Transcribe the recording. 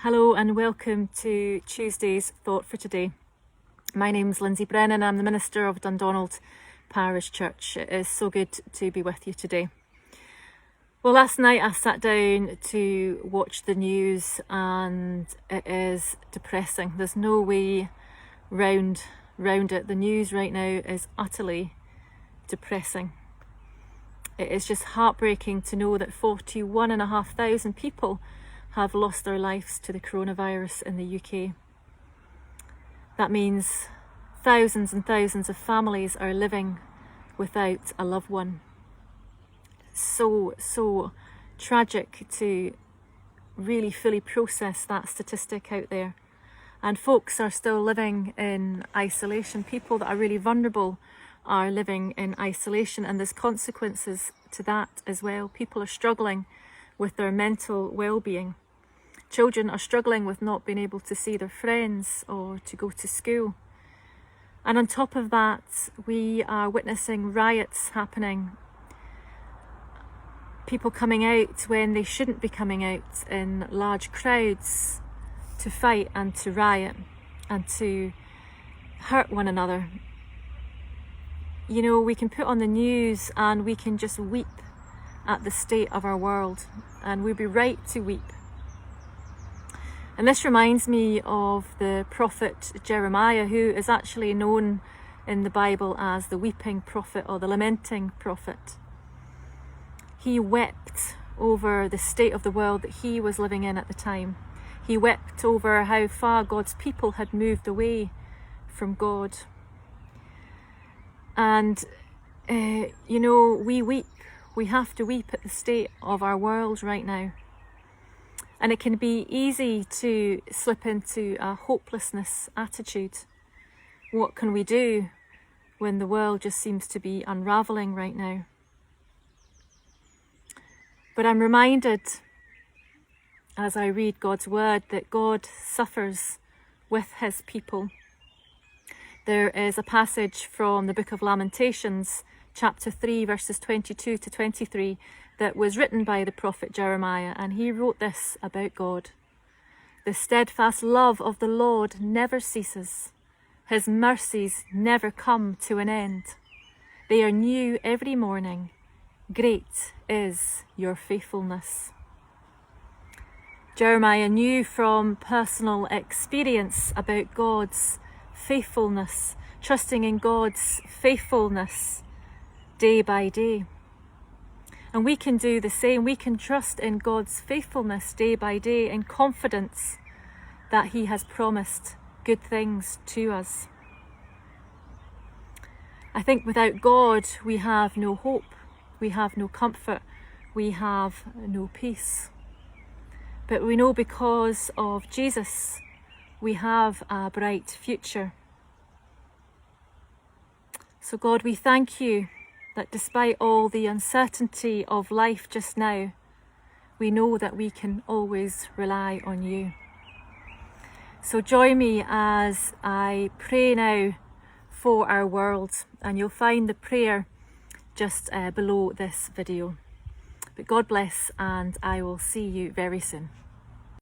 Hello and welcome to Tuesday's Thought for Today. My name's Lynsey Brennan. I'm the Minister of Dundonald Parish Church. It is so good to be with you today. Well, last night I sat down to watch the news and it is depressing. There's no way round it. The news right now is utterly depressing. It is just heartbreaking to know that 41,500 people have lost their lives to the coronavirus in the UK. That means thousands and thousands of families are living without a loved one. So tragic to really fully process that statistic out there. And folks are still living in isolation. People that are really vulnerable are living in isolation, and there's consequences to that as well. People are struggling with their mental well-being. Children are struggling with not being able to see their friends or to go to school. And on top of that, we are witnessing riots happening. People coming out when they shouldn't be coming out in large crowds to fight and to riot and to hurt one another. You know, we can put on the news and we can just weep at the state of our world, and we'd be right to weep. And this reminds me of the prophet Jeremiah, who is actually known in the Bible as the weeping prophet or the lamenting prophet. He wept over the state of the world that he was living in at the time. He wept over how far God's people had moved away from God. And, you know, we weep. We have to weep at the state of our world right now. And it can be easy to slip into a hopelessness attitude. What can we do when the world just seems to be unraveling right now? But I'm reminded as I read God's word that God suffers with his people. There is a passage from the book of Lamentations, chapter 3, verses 22 to 23, that was written by the prophet Jeremiah, and he wrote this about God. The steadfast love of the Lord never ceases. His mercies never come to an end. They are new every morning. Great is your faithfulness. Jeremiah knew from personal experience about God's faithfulness, trusting in God's faithfulness day by day. And we can do the same. We can trust in God's faithfulness day by day in confidence that he has promised good things to us. I think without God, we have no hope, we have no comfort, we have no peace. But we know because of Jesus, we have a bright future. So God, we thank you that despite all the uncertainty of life just now, we know that we can always rely on you. So join me as I pray now for our world, and you'll find the prayer just below this video. But God bless, and I will see you very soon.